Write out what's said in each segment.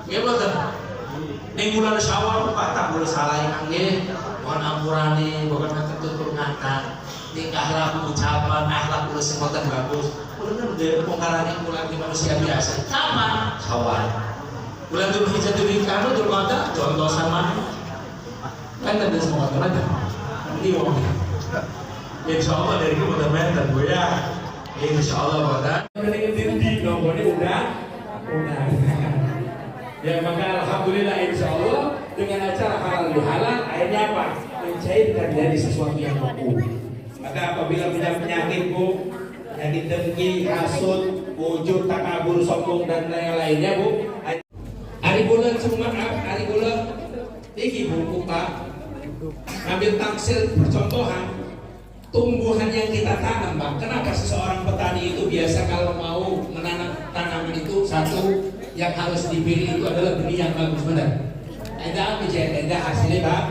Ya betul. Ning bulan Syawal Pak tak boleh salah nggih. Mohon ampurane bukan ketutur ngata. Tingkah laku ucapan akhlak kula sing boten bagus. Kula nggih pengkarane bulan di manusia biasa. Sama Syawal. Bulan Dzulhijjah diberikan Dzulqa'dah contoh sama. Kan ada semua ada. Ini mau. Insya Allah dari itu mudah-mudahan gue ya. Insya Allah mudah. Di nomornya udah. Ya maka alhamdulillah insya Allah dengan acara halal bihalal akhirnya apa? Mencairkan dari sesuatu yang beku. Maka apabila punya penyakit bu, penyakit dengki, hasut, ujub, takabur, sombong dan lain-lainnya bu. Hari bulan Jumat, hari bulan ini bu, Pak. Ambil taksir percontohan tumbuhan yang kita tanam, Pak. Kenapa seseorang petani itu biasa kalau mau menanam tanaman itu satu yang harus dipilih itu adalah benih yang bagus, benar. Ada apa hasilnya Pak?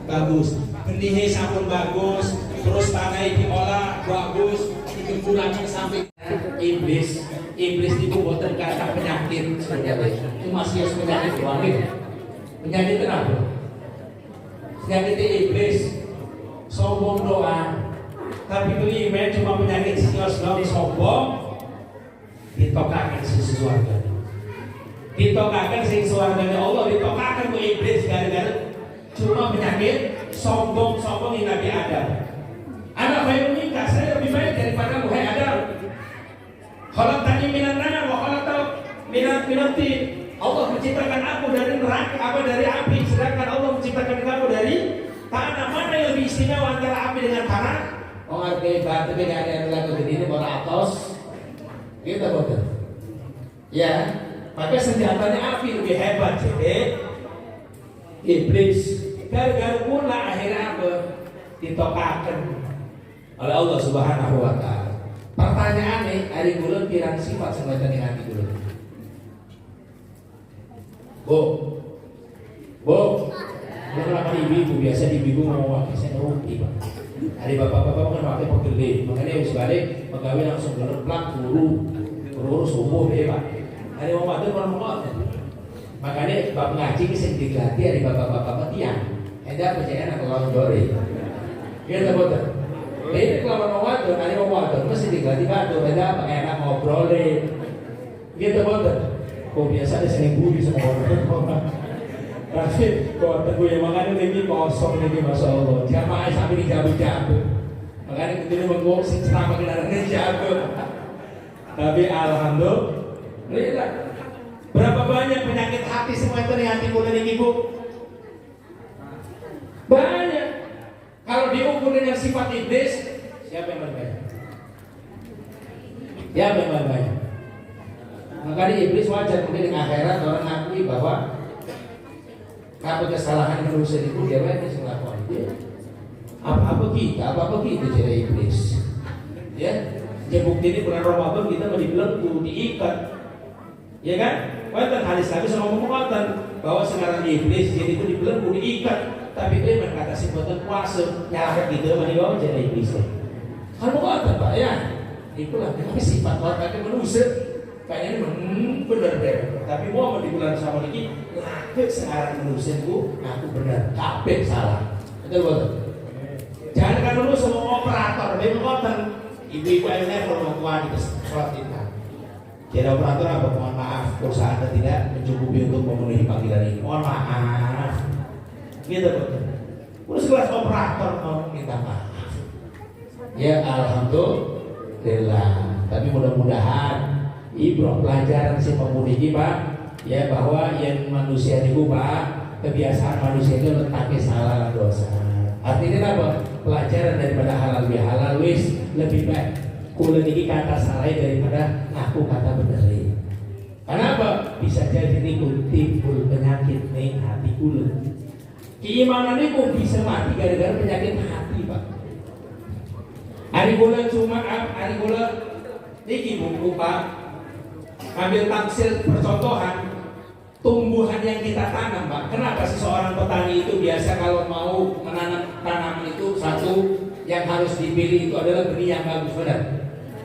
Bagus. Benihnya sampun bagus, terus tanahnya diolah bagus, digunakan sampai iblis itu buatan kata penyakit sebenarnya. Itu masih penyakit doang. Penyakit kenapa? Penyakit iblis sombong doang. Tapi kelima cuma penyakit sios doang sombong ditokakan sesuatu. Ditokakan sing suaranya Allah ditokakan ke iblis gara-gara cuma penyakit sombong ini Nabi Adam. Anak bayi menikah saya lebih baik daripada wahai Adam. Kalau tadi minan nana, kalau tahu minat tin. Allah menciptakan aku dari neraka, apa dari api, sedangkan Allah menciptakan kamu dari tanah. Mana yang lebih istimewa antara api dengan tanah? Oh ngerti batu beda ada yang lagu ini bola atos. Gitu betul. Ya. Maka senjatanya api lebih hebat, jadi iblis gara-gara pula akhirnya apa? Ditokakan oleh Allah Subhanahu Wa Taala. Pertanyaannya, hari bulan pirang sifat semacam ini hati dulu. Bu, kenapa ibu biasa ibu mau wakil saya rugi Pak. Hari bapak-bapak kan wakil pegel, makanya harus balik pegawai langsung gerak buru subuh deh Pak. Hari mau itu orang mau makanya bab ngaji bisa diganti hari bapak-bapak tiang. Enda percaya nak lawan dore. Kita betul. Ini kalau mau waktu hari mau waktu mesti diganti batu. Enda pakai enak ngobrol deh. Kita betul. Kok biasa ada sering budi sama orang. Tapi kok teguh yang makanya lagi kosong lagi masya Allah. Jamaah sampai dijabut-jabut. Makanya kita menggok sing selama kendaraan jabut. Tapi alhamdulillah. Lihat, berapa banyak penyakit hati semua itu di hati muda ini ibu? Banyak. Kalau diukur dengan sifat iblis, siapa yang berbahaya? Siapa yang berbahaya? Makanya iblis wajar mungkin di akhirat orang ngakui bahwa apa kesalahan manusia itu dia banyak yang melakukan itu. Apa kita jadi iblis. Ya, bukti ini bulan Ramadan kita dibelenggu, diikat. Ya kan? Wonten hadis Nabi sallallahu alaihi wasallam bahwa sekarang iblis jadi itu dibelenggu diikat, tapi dia berkata si boten puasa nyalakan gitu menika jadi iblis. Kalau apa Pak ya? Itulah memang sifat orang manusia. Kayaknya benar deh. Tapi mau di bulan sama ini laku sekarang manusia itu aku benar, kabeh salah. Betul betul. Jangan kan dulu semua operator, memang konten ibu-ibu yang level mau kuat di sholat kita. Jadi operator apa? Mohon maaf, perusahaan Anda tidak mencukupi untuk memenuhi panggilan ini. Mohon maaf. Gitu betul. Udah sekelas operator mau minta maaf. Ya alhamdulillah. Tapi mudah-mudahan ibrah pelajaran si pemudi Pak. Ya bahwa yang manusia itu Pak, kebiasaan manusia itu letaknya salah dosa. Artinya apa? Pelajaran daripada halal bihalal wis lebih baik. Kula niki kata salah daripada aku kata bener. Kenapa? Bisa jadi niku timbul penyakit ning hati kula. Keimanan niku bisa mati gara-gara penyakit hati, Pak. Hari bulan Jumat, hari bulan niki buku Pak. Ambil taksir percontohan tumbuhan yang kita tanam, Pak. Kenapa seseorang petani itu biasa kalau mau menanam tanaman itu satu yang harus dipilih itu adalah benih yang bagus, benar.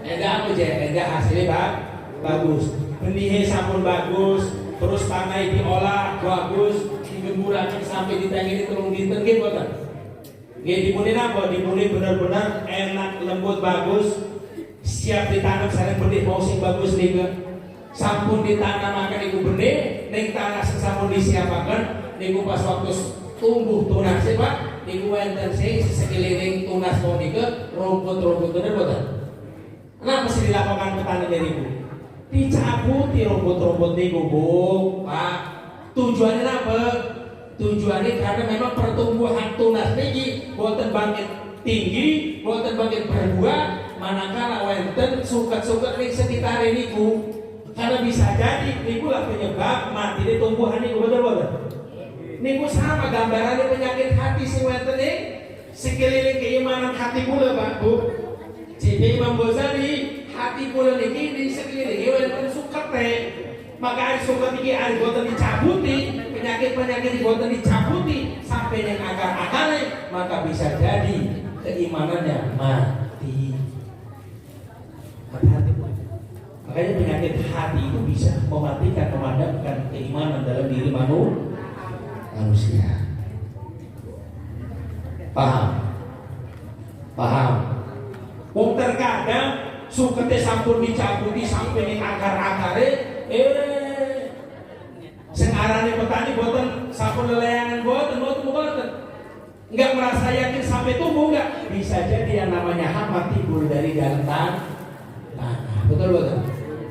Enda hasilnya Pak bagus. Benihnya sampun bagus, terus tanai diolah bagus, digemburake sampai ditengini telung dinten nggih boten. Nggih dimuni napa? Dimuni bener-bener enak, lembut, bagus, siap ditanam sareng benih mau sing bagus niku. Sampun ditanamaken niku benih ning tanah sing sampun disiapaken niku pas waktu tumbuh tunas Pak niku wonten sing sekeliling tunas punika rumput-rumput bener boten. Kenapa sih dilakukan petani niku? Dicabuti rumput-rumput niku, Bu, Pak. Tujuannya apa? Tujuannya karena memang pertumbuhan tunas niki boten bangkit tinggi, boten bangkit berbuah, manakala wonten suket-suket ning sekitar niku. Karena bisa jadi niku lah penyebab mati tumbuhan niku betul-betul. Niku sama gambarannya penyakit hati sing wonten ing sekeliling keimanan hati kula Pak Bu. Jadi Imam Ghazali hati kula niki di sekeliling wonten suket teh. Maka suket iki ari boten dicabuti, penyakit-penyakit boten dicabuti sampai yang akar-akarnya, maka bisa jadi keimanannya mati. Hati-hati. Makanya penyakit hati itu bisa mematikan, memadamkan keimanan dalam diri manusia. Paham? Paham? Terkadang sukete sampun dicabuti sampai ning akar-akare, sekarang petani boten sampun leleangan boten. Enggak merasa yakin sampai tumbuh enggak? Bisa jadi yang namanya hama timbul dari dalam tanah. Betul.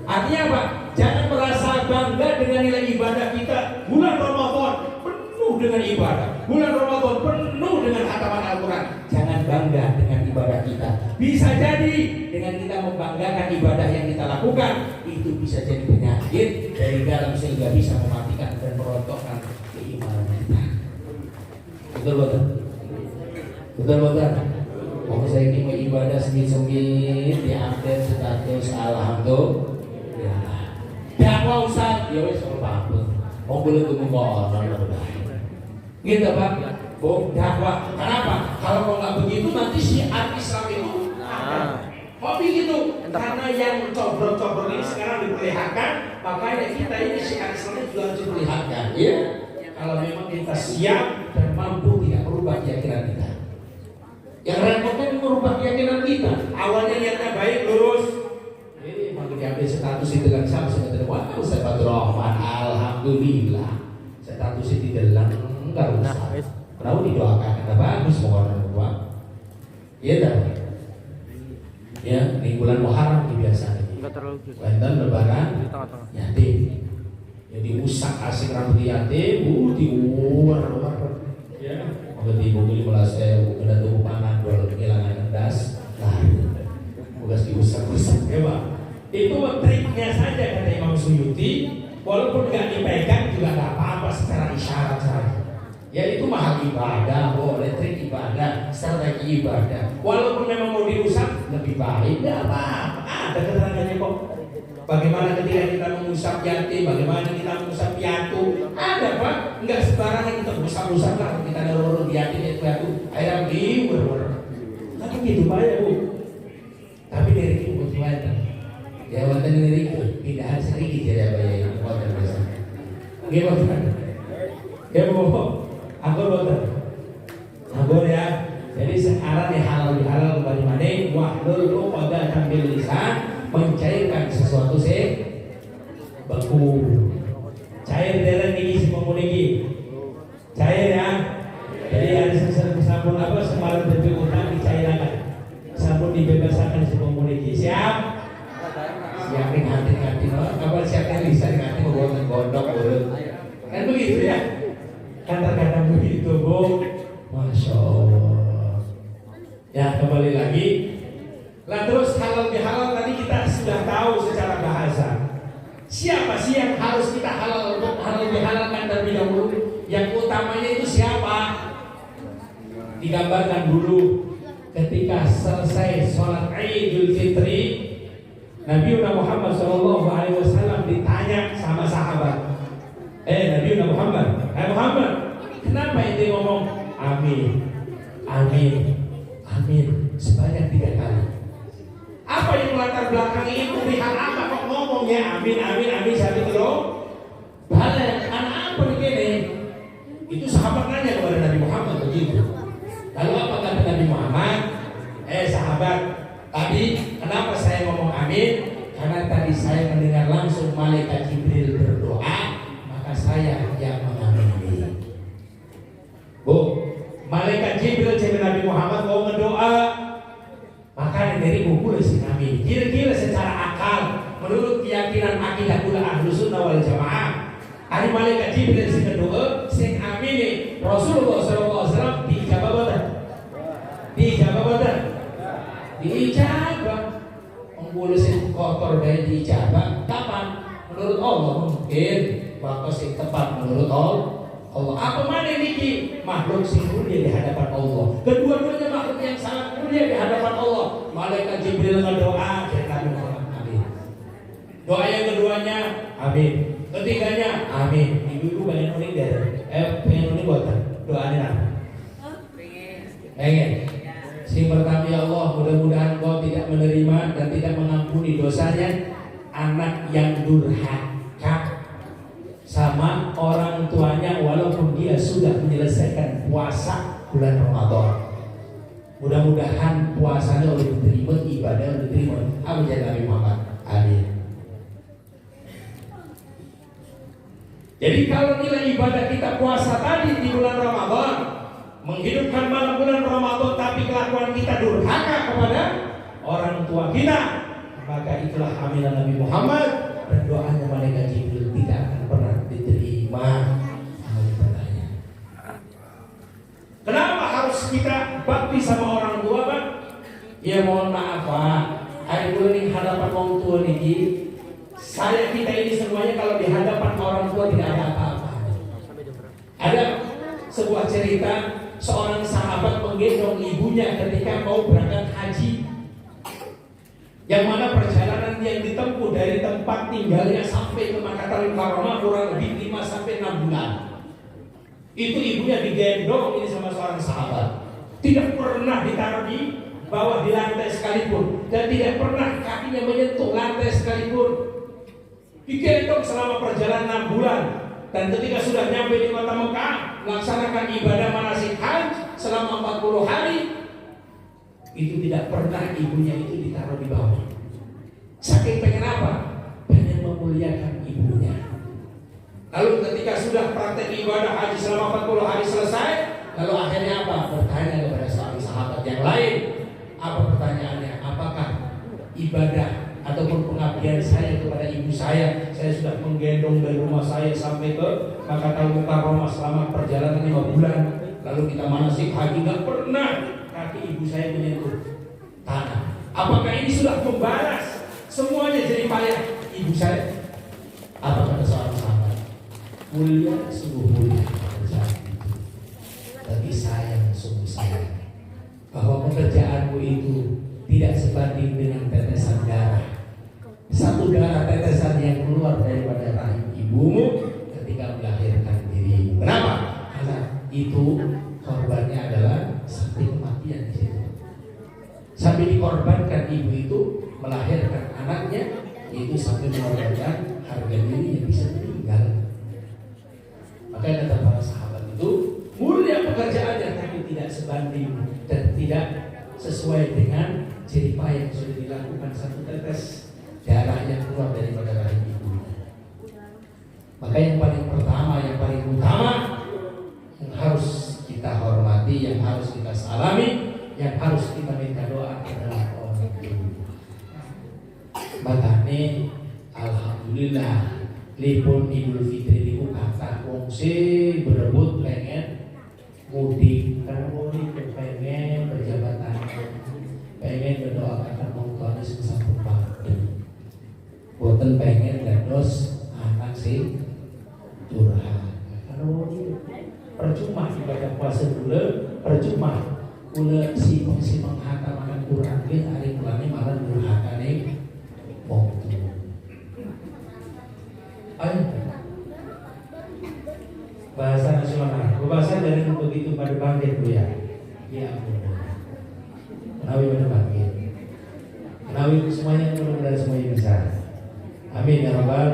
Artinya apa? Jangan merasa bangga dengan nilai ibadah kita. Bulan Ramadan penuh dengan ibadah. Bulan Ramadan penuh dengan hataman Al-Quran. Jangan bangga dengan ibadah kita. Bisa jadi dengan kita membanggakan ibadah yang kita lakukan, itu bisa jadi penyakit dari dalam sehingga bisa mematikan dan merontokkan keimanan kita. Betul. Kalau saya ini mau ibadah sengit-sengit diupdate status alhamdulillah. Dakwah Ustaz, ya wis ora apa. Wong boleh tunggu kono. Gitu Pak. Dakwah. Kenapa? Kalau nggak begitu nanti syiar Islam itu kok begitu? Karena yang cobrol-cobrol ini sekarang diperlihatkan, makanya kita ini syiar Islam juga harus diperlihatkan. Ya. Kalau memang kita siap dan mampu tidak merubah keyakinan kita. Yang repot kan merubah keyakinan kita. Awalnya niatnya baik, lurus. Ini mau diambil status itu dengan siapa? Saya wah, Ustaz Fatur Rahman, alhamdulillah. Status itu dalam enggak usah. Kenapa didoakan? Kata bagus mau orang tua. Iya dah. Ya, di bulan Muharram biasa ini. Wonten lebaran yatim. Jadi usak asik rambut yatim, diuar. Ya. Berarti ibu beli melasnya, kena tubuh pangan, kehilangan das, tugas diusap-usap, ya Pak. Itu triknya saja kata Imam Suyuti, walaupun nggak dipegang juga nggak apa-apa secara isyarat saja. Ya itu mahal ibadah, boleh trik ibadah, strategi ibadah. Walaupun memang mau diusap lebih baik, nggak apa-apa. Ada keterangannya kok. Bagaimana ketika kita mengusap yatim, bagaimana kita mengusap piatu, ada Pak, enggak sembarangan kita usap-usap lah, kita ada orang yatim itu piatu, akhirnya diur. Tapi gitu Pak ya Bu. Tapi dari itu buat ya wonten dari itu pindahan sedikit jadi apa ya wonten biasa. Gimana? Ya Bu, aku wonten. Aku ya. Jadi sekarang halal bagaimana? Wahlul uqdatan bil lisan. Mencairkan sesuatu sih beku cair dalam ini si pemuniki cair ya. Jadi ada sabun apa semalam berpiutang dicairkan, sabun dibebaskan si pemuniki. Siap siapin hati apa siapin lisan hati membuat gondok kan begitu ya, kata-kata begitu Bu. Masya Allah. Ya kembali lagi. Lah terus halal bihalal tadi kita sudah tahu secara bahasa. Siapa sih yang harus kita halal bihalalkan terlebih dahulu? Yang utamanya itu siapa? Digambarkan dulu ketika selesai sholat Idul Fitri, Nabi Muhammad SAW ditanya sama sahabat. Nabi Muhammad, Muhammad, kenapa itu ngomong amin, amin, amin sebanyak 3 kali? Apa yang melatar belakang itu? Perihal apa kok ngomongnya amin amin amin sampai terus? malaikat Jibril sing doa, sing amine Rasulullah sallallahu alaihi wasallam dijabah boten? Dijabah boten? Dijabah. Mulu sing kotor bae dijabah kapan? Menurut Allah mungkin waktu sing tepat menurut Allah. Apa mana niki makhluk sing mulia di hadapan Allah. Kedua-duanya makhluk yang sangat mulia di hadapan Allah. Malaikat Jibril berdoa kita Muhammad amin. Doa yang keduanya amin. Ketiganya amin. Ibu-ibu pengen unik dari pengen unik buatan doanya apa? Pengen. Sing pertama ya Allah mudah-mudahan Kau tidak menerima dan tidak mengampuni dosanya anak yang durhaka sama orang tuanya walaupun dia sudah menyelesaikan puasa bulan Ramadan. Mudah-mudahan puasanya oleh diterima, ibadah oleh diterima. Amin ya Nabi Muhammad. Amin. Jadi kalau nilai ibadah kita puasa tadi di bulan Ramadan, menghidupkan malam bulan Ramadan, tapi kelakuan kita durhaka kepada orang tua kita, maka itulah aminan Nabi Muhammad dan doanya malaikat Jibril tidak akan pernah diterima amal ibadahnya. Kenapa harus kita bakti sama orang tua, Pak? Ya mohon maaf, Pak. Hari bulan hadapan orang tua niki, saya kita ini semuanya kalau di hadapan orang tua tidak ada apa-apa. Ada sebuah cerita seorang sahabat menggendong ibunya ketika mau berangkat haji, yang mana perjalanan yang ditempuh dari tempat tinggalnya sampai ke Makkatul Mukarramah kurang lebih 5 sampai 6 bulan. Itu ibunya digendong ini sama seorang sahabat, tidak pernah ditaruh di bawah di lantai sekalipun, dan tidak pernah kakinya menyentuh lantai sekalipun. Digendong selama perjalanan 6 bulan, dan ketika sudah nyampe di kota Mekah, melaksanakan ibadah manasik haji selama 40 hari, itu tidak pernah ibunya itu ditaruh di bawah. Saking pengen apa? Pengen memuliakan ibunya. Lalu ketika sudah praktek ibadah haji selama 40 hari selesai, lalu akhirnya apa? Bertanya kepada sahabat yang lain. Apa pertanyaannya? Apakah ibadah ataupun pengabdian saya kepada ibu saya sudah menggendong dari rumah saya sampai ke Makkatul Mukarramah selama perjalanan 5 bulan, lalu kita manasik haji, nggak pernah kaki ibu saya menyentuh tanah. Apakah ini sudah membalas semuanya jadi payah ibu saya? Apa kata seorang sahabat? Mulia, sungguh mulia pekerjaan itu, tapi sayang, sungguh sayang bahwa pekerjaanmu itu tidak sebanding dengan tetesan darah. Satu darah tetesan yang keluar daripada rahim ibumu ketika melahirkan dirimu. Kenapa? Karena itu korbannya adalah sampai kematian di situ. Sampai dikorbankan ibu itu melahirkan anaknya, itu sampai mengorbankan harga diri yang bisa meninggal. Makanya kata para sahabat itu mulia pekerjaannya, tapi tidak sebanding dan tidak sesuai dengan jeripah yang sudah dilakukan satu tetes darah yang keluar daripada rahim ibu. Maka yang paling pertama, yang paling utama, yang harus kita hormati, yang harus kita salami, yang harus kita minta doa adalah orang ibu. Makanya alhamdulillah lipun Idul Fitri niku kata wong sing berebut pengen mudik, karena mudik pengen berjabatan, pengen mendoakan wong tuane sing sampun mati. Boten pengen dados anak sing durhaka. Karena mudik percuma ibadah puasa dulu, percuma kula si menghakamakan Quran ke hari mulane malah durhaka nih wong tua. Ayo bahasa nasional, bahasa dari begitu pada bangkit bu ya. Ya ampun. Menawi pada bangkit. Menawi semuanya mudah-mudahan semuanya bisa. Amin ya rabbal.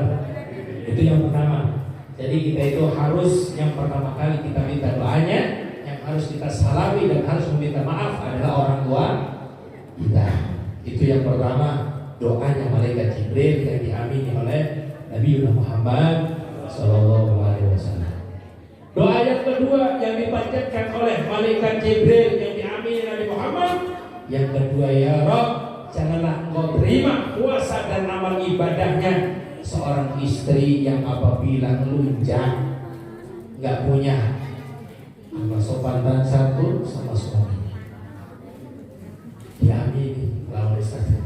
Itu yang pertama. Jadi kita itu harus yang pertama kali kita minta doanya, yang harus kita salami dan harus meminta maaf adalah orang tua kita. Itu yang pertama, doanya malaikat Jibril yang diamini oleh Nabi Muhammad Sallallahu Alaihi Wasallam. Doa yang kedua yang dipanjatkan oleh malaikat Jibril yang diamini Nabi Muhammad, yang kedua, ya Rabb, janganlah Engkau terima puasa dan amal ibadahnya seorang istri yang apabila lunjak nggak punya apa sopan satu sama suaminya, diamini lawan istri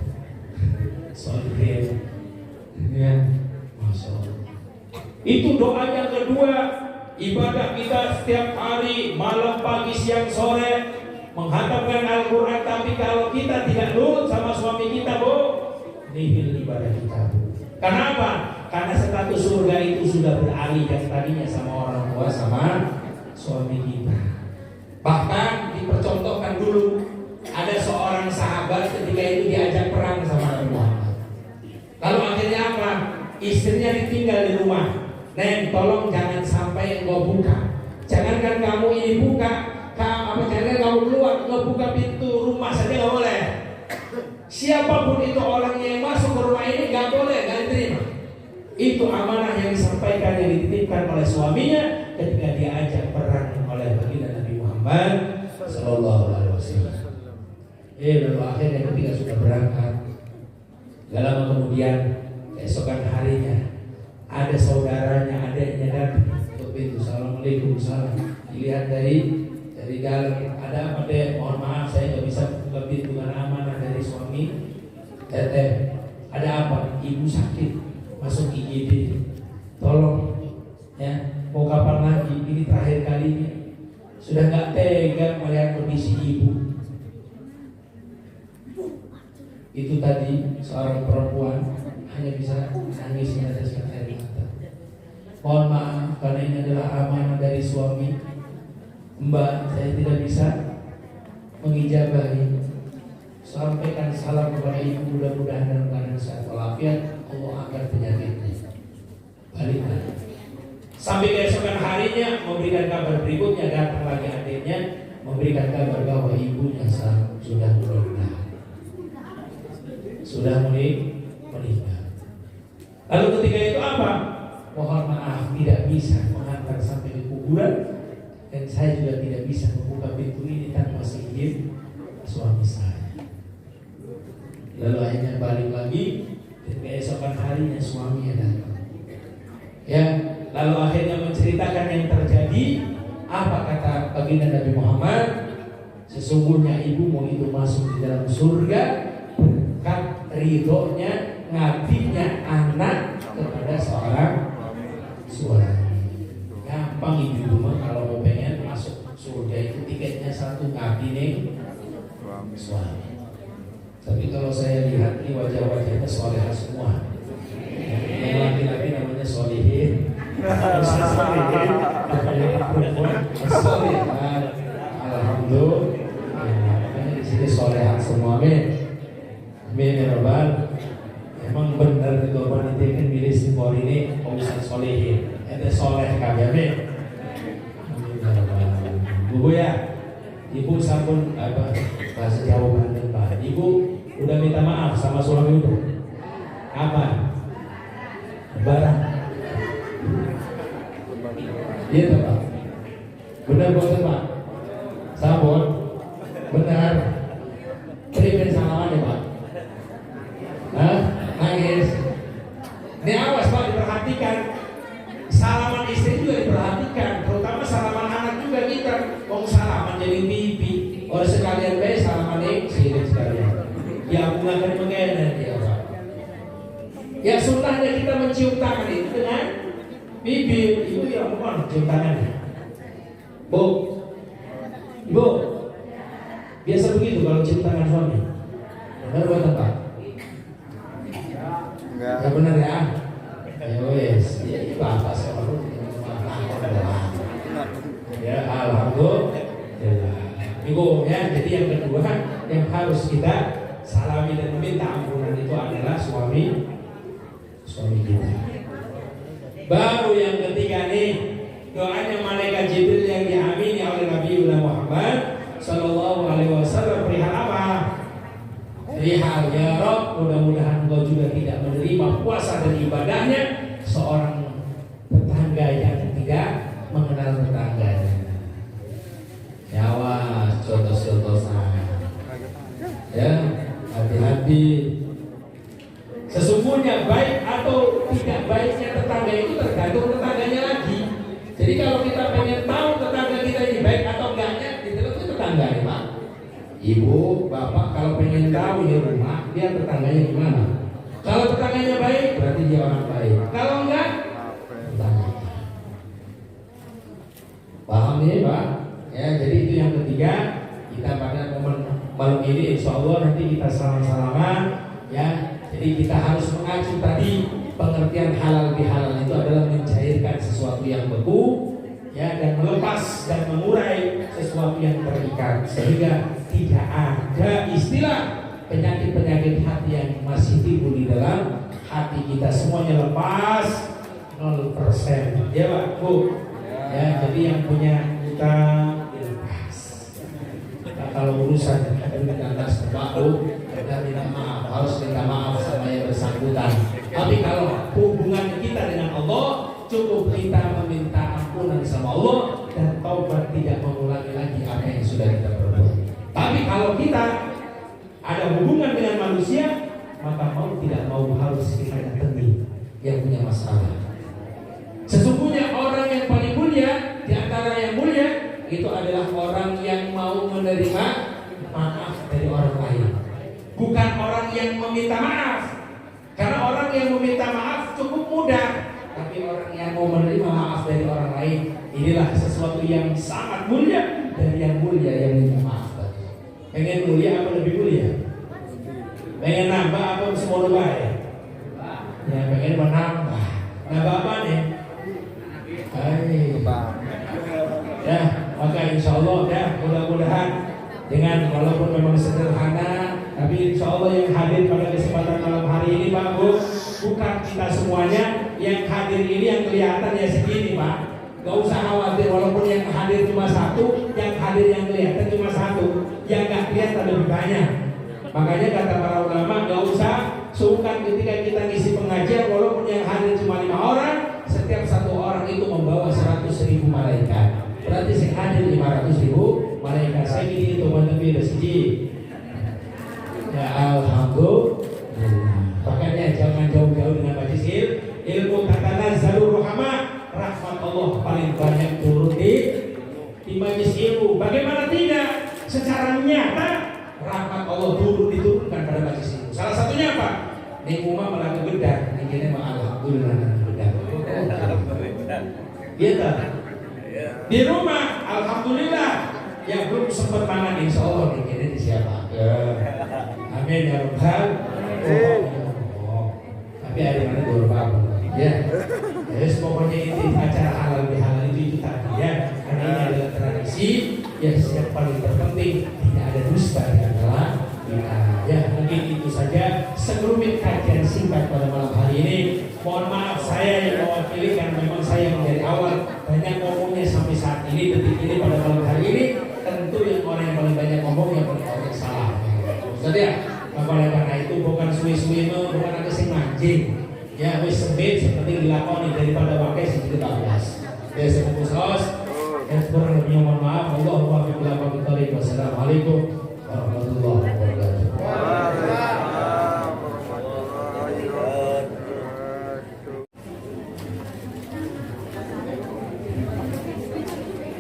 soalnya ya, masya Allah. Itu doa yang kedua, ibadah kita setiap hari, malam, pagi, siang, sore, menghantamkan Al-Quran. Tapi kalau kita tidak nurut sama suami kita, Bu, nihil ibadah kita, Bu. Kenapa? Karena status surga itu sudah beralih yang tadinya sama orang tua sama suami kita. Bahkan dipercontohkan dulu, ada seorang sahabat ketika itu diajak perang sama Nabi Muhammad. Lalu akhirnya apa? Istrinya ditinggal di rumah. Neng, tolong jangan sampai engkau buka. Jangankan kamu ini buka, jangan kamu keluar, engkau buka pintu rumah saja nggak boleh. Siapapun itu orangnya yang masuk ke rumah ini nggak boleh, nggak diterima. Itu amanah yang disampaikan, yang dititipkan oleh suaminya ketika diajak perang oleh baginda Nabi Muhammad Sallallahu Alaihi Wasallam. Lalu akhirnya ketika sudah berangkat, gak lama kemudian keesokan harinya ada saudaranya, adiknya datang untuk pintu. Assalamualaikum, salam. Dilihat dari dalam, ada apa deh? Mohon maaf saya nggak bisa buka pintu karena amanah dari suami. Teteh, ada apa? Ibu sakit, masuk IGD. Tolong, ya. Mau kapan lagi? Ini terakhir kalinya. Sudah nggak tega melihat kondisi ibu. Itu tadi seorang perempuan hanya bisa nangis meneteskan air mata. Mohon maaf karena ini adalah amanah dari suami. Mbak, saya tidak bisa mengijabahi. Sampaikan salam kepada ibu, mudah-mudahan dalam keadaan sehat walafiat, Allah angkat penyakitnya. Baliklah. Sampai keesokan harinya memberikan kabar berikutnya, datang lagi adiknya memberikan kabar bahwa ibunya sudah meninggal. Lalu ketika itu apa? Mohon maaf tidak bisa mengantar sampai ke kuburan, dan saya juga tidak bisa membuka pintu ini tanpa seizin suami saya. Lalu akhirnya balik lagi, dan keesokan harinya suaminya datang. Ya, lalu akhirnya menceritakan yang terjadi. Apa kata baginda Nabi Muhammad? Sesungguhnya ibumu itu masuk di dalam surga berkat ridhonya ngabdinya anak kepada seorang suami. Gampang ibu mah kalau mau pengen masuk surga itu tiketnya satu, ngabdi nih suami. Tapi kalau saya lihat ini wajah-wajahnya solehah semua. Yang laki-laki namanya solihin, solihin. Alhamdulillah. Di sini solehah semua, amin. Amin ya Rabbal. Emang benar itu nanti kan milih simbol ini urusan solehin. Itu soleh kami, amin. Amin ya Rabbal. Bu ya, ibu sampun apa bahasa Jawa Banten Pak. Ibu udah minta maaf sama suami udah. Apa? Barang. Iya tuh Pak. Benar betul Pak. Sampun. Benar. Kirim salaman ya Pak. Nangis. Ini awas Pak, diperhatikan. Salaman istri juga diperhatikan, terutama salaman anak juga kita. Wong salaman jadi bibi. Orang sekalian baik salaman istri sekalian. Ya aku akan mengenai dia Pak. Ya sunnahnya kita mencium tangan itu dengan bibir. Itu ya mohon cium tangannya. Bu, Ibu, biasa begitu kalau cium tangan suami. Benar buat apa? Ya benar ya. Ya wes, ya itu apa sih orang ya alhamdulillah. Ibu ya, jadi yang kedua yang harus kita salami dan meminta ampunan itu adalah suami kita. Baru yang ketiga nih, doanya malaikat Jibril yang diamini oleh Nabi Muhammad Sallallahu Alaihi Wasallam perihal apa? Perihal ya Rob, mudah-mudahan engkau juga tidak menerima puasa dan ibadahnya seorang tetangga yang tidak mengenal tetangganya. Ya was, contoh-contoh ya, hati-hati. Sesungguhnya baik atau tidak Jadi kalau kita pengen tahu tetangga kita ini baik atau enggaknya, ditelepon tetangga ya Pak. Ibu, bapak kalau pengen tahu di rumah dia tetangganya gimana. Kalau tetangganya baik berarti dia orang baik. Kalau enggak, tetangga. Paham ya Pak? Ya, jadi itu yang ketiga. Kita pada momen malam ini insya Allah nanti kita salam-salaman ya. Jadi kita harus mengacu tadi pengertian halal bihalal itu adalah mencairkan sesuatu yang beku ya, dan melepas dan mengurai sesuatu yang terikat, sehingga tidak ada istilah penyakit-penyakit hati yang masih timbul di dalam hati kita, semuanya lepas 0% ya Pak Bu ya. Jadi yang punya kita dilepas. Nah, kalau urusan dengan nas baru kita minta maaf, harus minta maaf sama yang bersangkutan. Tapi kalau hubungan kita dengan Allah, cukup kita meminta ampunan sama Allah dan taubat, tidak mengulangi lagi apa yang sudah kita perbuat. Tapi kalau kita ada hubungan dengan manusia, maka mau tidak mau harus kita datangi yang punya masalah. Sesungguhnya orang yang paling mulia di antara yang mulia itu adalah orang yang mau menerima maaf dari orang lain, bukan orang yang meminta maaf. Karena orang yang meminta maaf cukup mudah, tapi orang yang mau menerima maaf dari orang lain, inilah sesuatu yang sangat mulia dari yang mulia yang minta maaf. Pengen mulia apa lebih mulia? Pengen nambah apa semua baik? Ya pengen menambah. Nambah apa nih? Ya, maka insya Allah ya, mudah-mudahan dengan walaupun memang sederhana, tapi insya Allah yang hadir pada kesempatan malam hari ini Pak Bu, bukan kita semuanya yang hadir ini yang kelihatan ya segini Pak. Gak usah khawatir, walaupun yang hadir cuma satu, yang hadir yang kelihatan cuma satu, yang gak kelihatan lebih banyak. Makanya kata para ulama, gak usah sungkan ketika kita ngisi pengajian, walaupun yang hadir cuma 5 orang, setiap satu orang itu membawa 100.000 malaikat. Berarti yang hadir 500.000 malaikat. Saya gini itu lebih rezeki. Ya alhamdulillah. Makanya jangan jauh-jauh dengan majlis ilmu tatanazzalu rahmah. Rahmat Allah paling banyak turun di majlis ilmu. Bagaimana tidak? Secara nyata rahmat Allah diturunkan pada majlis ilmu. Salah satunya apa? Ning umah malah kebedah, ning kene mah alhamdulillah kebedah. Gitu. Di rumah alhamdulillah, yang belum sempat mangan insya Allah ning kene siapa? Amin ya rabbal alamin. Tapi hari mana dulu Pak? Ya. Yes, pokoknya ini acara halal bihalal itu tadi ya. Karena ini adalah tradisi yang paling terpenting, tidak ada dusta di antara kita. Ya, mungkin itu saja sekelumit kajian singkat pada malam hari ini. Mohon maaf saya yang mewakili karena memang saya yang dari awal banyak ngomongnya sampai saat ini, detik ini pada malam hari ini. Tentu yang orang yang paling banyak ngomong yang paling banyak salah. Ustaz ya, oleh karena itu bukan suwi-suwi bukan ada sing mancing. Ya wis sempit seperti dilakoni daripada pakai segitu 14. Ya sebungkus saus. Yang kurang lebihnya mohon maaf. Allahu a'lam. Wassalamualaikum warahmatullahi wabarakatuh.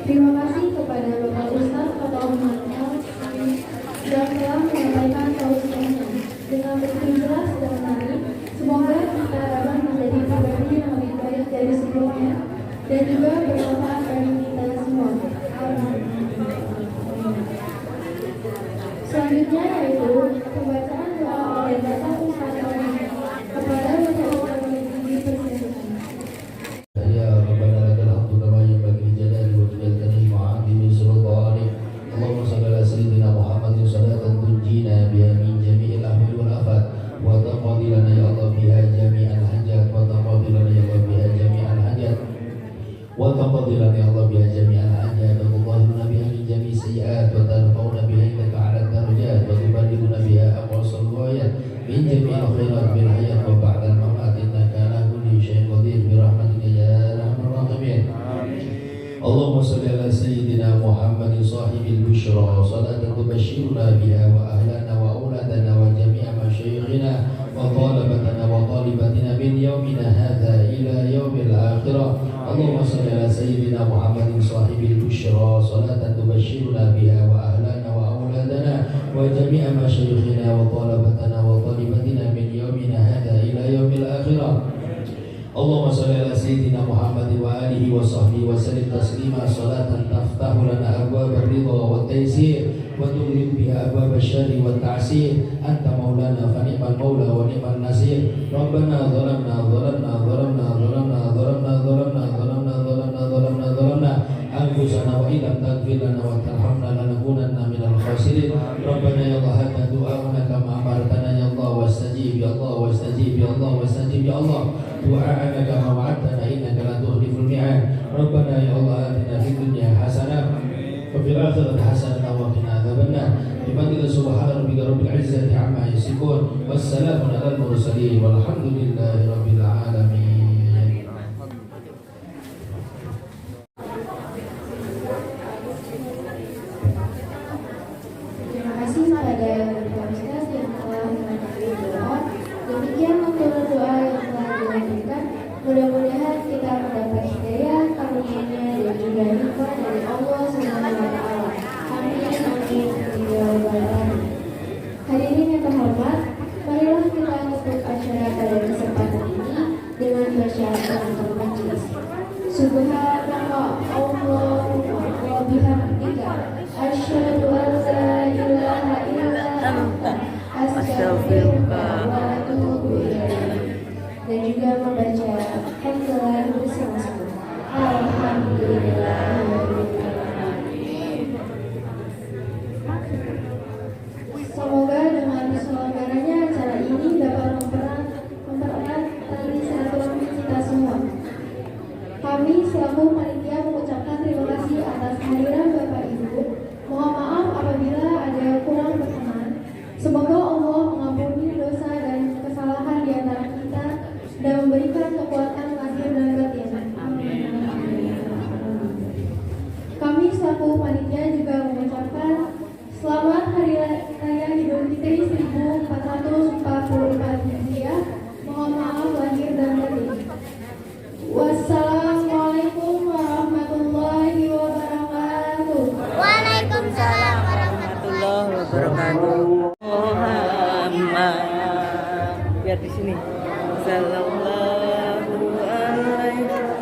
Terima kasih kepada Bapak Ustaz Ketua Umum yang telah menyampaikan tausiahnya dengan begitu jelas dan menarik. Semoga kita dapat menjadi pribadi yang lebih baik dari sebelumnya dan juga bermanfaat bagi kita semua. Selanjutnya yaitu pembacaan doa oleh Bapak Ustaz kepada Bapak Ustaz di persidangan. Ya Rabbana lakal hamdu kama yanbaghi li jalali wajhika al-karim wa 'azimi sultanik. Allahumma shalli ala sayyidina Muhammadin salatan tunjina biha min jami'il ahwali wal afat wa taqdi lana ya Allah biha jami'al hajat wa taqdi lana ya Allah biha jami'al hajat wa taqdi lana ya Allah biha jami'al hajat wa tudahhiruna biha min jami'i sayyi'at wa tarfa'una biha indaka 'ala darajat wa tuballighuna biha aqsal ghayat min jami'il khairat bil hayat wa ba'da al-mamat innaka ala kulli syai'in qadir bi rahmatika ya arhamar rahimin. Allahumma salli ala sayyidina Muhammadin sahibil busyra salatan tubashshiruna biha wa ahlana wa auladana wa jami'a masyayikhina wa talabatana wa talibatina min yaumina hadha ila yaumil akhirah. اللهم صل على سيدنا محمد صاحب البشرى صلاة تبشرنا بها وأهلنا وأولادنا وجميع مشايخنا وطلبتنا وطالبتنا من يومنا هذا إلى يوم الآخرة. اللهم صل على سيدنا محمد وآله وصحبه وسلم تسليما صلاة تفتح لنا أبواب الرضا والتيسير وتغلق بها أبواب الشر والتعسير. أنت مولانا فنعم المولى ونعم النصير. ربنا ظلمنا أنفسنا وإن لم تغفر لنا وترحمنا لنكونن من الخاسرين. ربنا يا الله هذا دعاؤنا كما أمرتنا يا الله واستجيب يا الله واستجيب يا الله واستجيب يا الله دعاءنا كما وعدتنا إنك لا تخلف الميعاد. ربنا يا الله آتنا في الدنيا حسنة وفي الآخرة حسنة وقنا عذاب النار. بفضل سبحان ربك رب العزة عما يصفون والسلام على المرسلين والحمد لله رب العالمين. Terima kasih pada Bapak Ustaz yang telah mengakhiri doa. Demikian untuk doa yang telah dilanjutkan. Mudah-mudahan kita mendapat hidayah, karunia-Nya dan juga hikmah dari Allah Subhanahu wa taala. Amin amin ya rabbal alamin. Hadirin yang terhormat, marilah kita tutup acara pada kesempatan ini dengan bacaan penutup majelis. Subhanallah Allahumma wa bihamdika asyhadu an la ilaha illa anta astaghfiruka wa atubu ilaik. Dan juga membaca hamdalah bersama-sama. Alhamdulillahirobbilalamin. Semoga dengan diselenggaranya acara ini dapat mempererat tali silaturahmi kita semua. Kami selaku panitia mengucapkan terima kasih atas kehadiran Bapak Ibu. Mohon maaf apabila ada kurang berkenan. Semoga Allah mengampuni dosa dan kesalahan di antara kita dan memberikan kekuatan lahir dan batin. Amin. Kami selaku panitia juga mengucapkan selamat Hari Raya Idul Fitri 1444 Hijriah. Mohon maaf lahir dan batin. Wassalamualaikum warahmatullahi wabarakatuh. Waalaikumsalam warahmatullahi wabarakatuh. Muhammad, biar di sini. Sallallahu alaihi wasallam.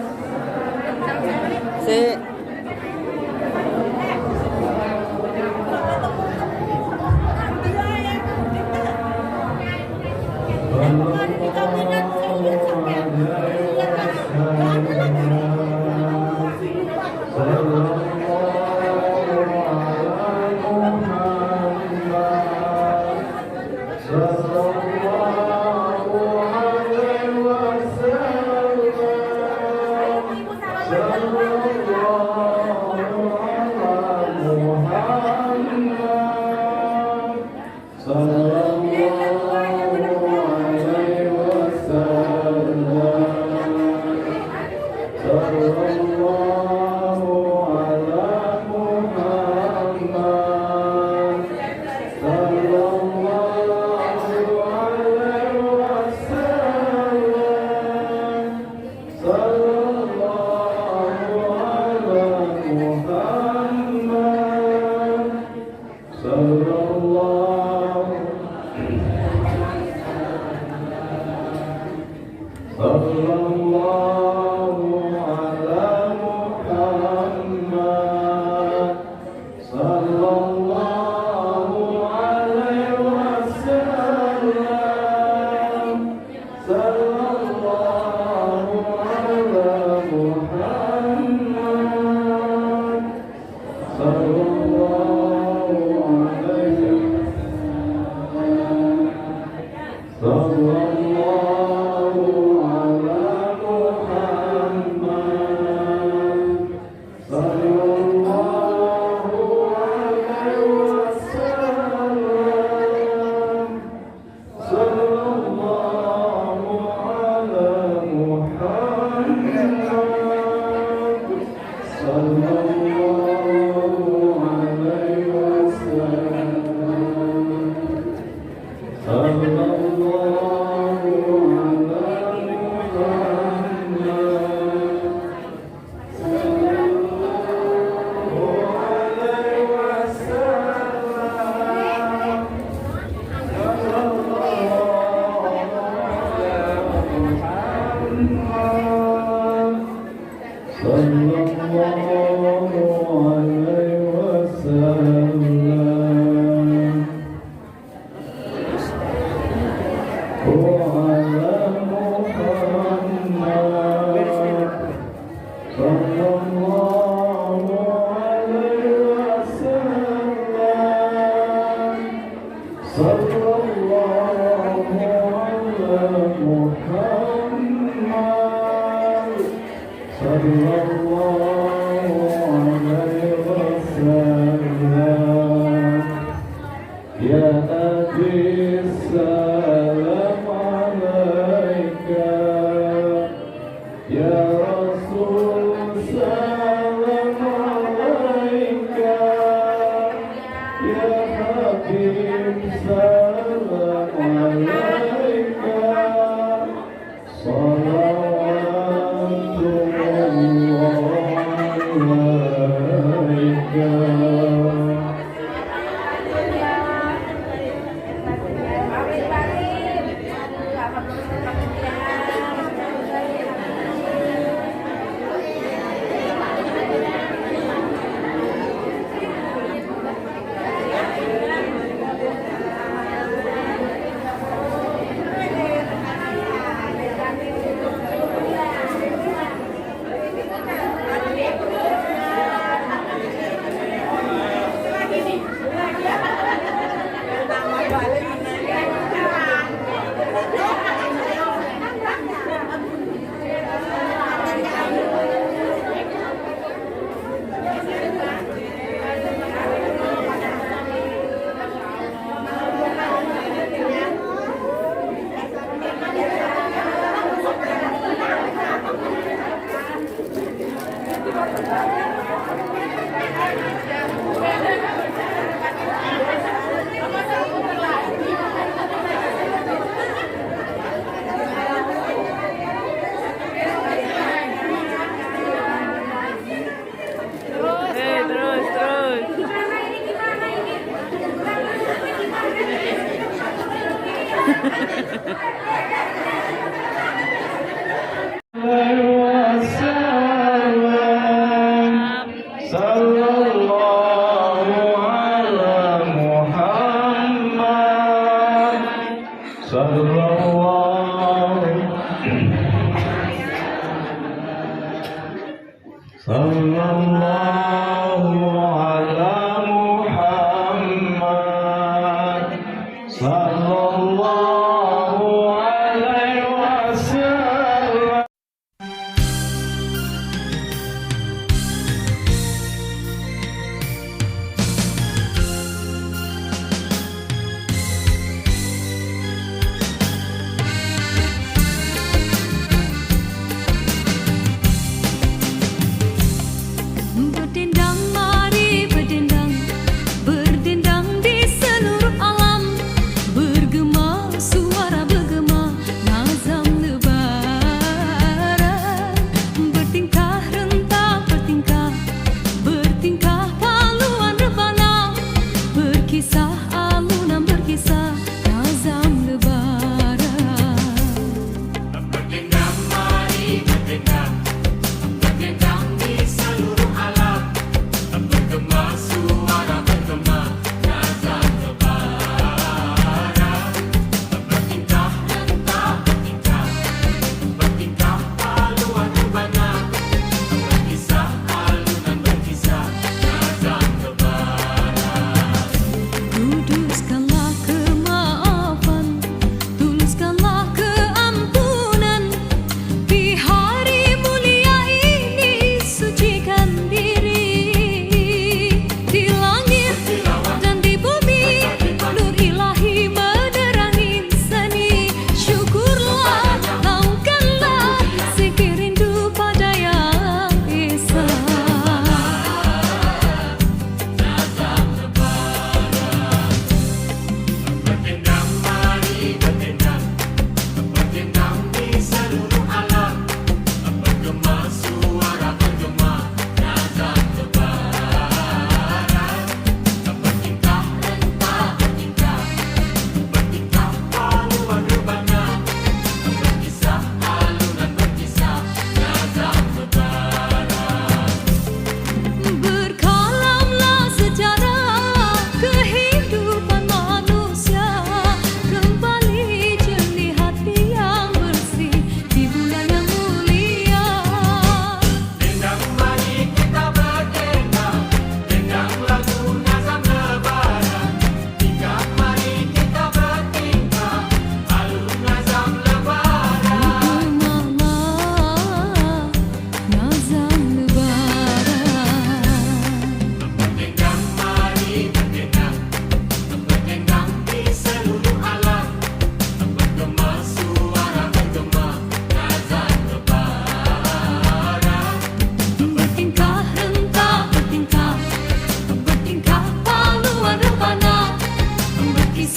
Untuk tindak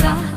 Muhammad.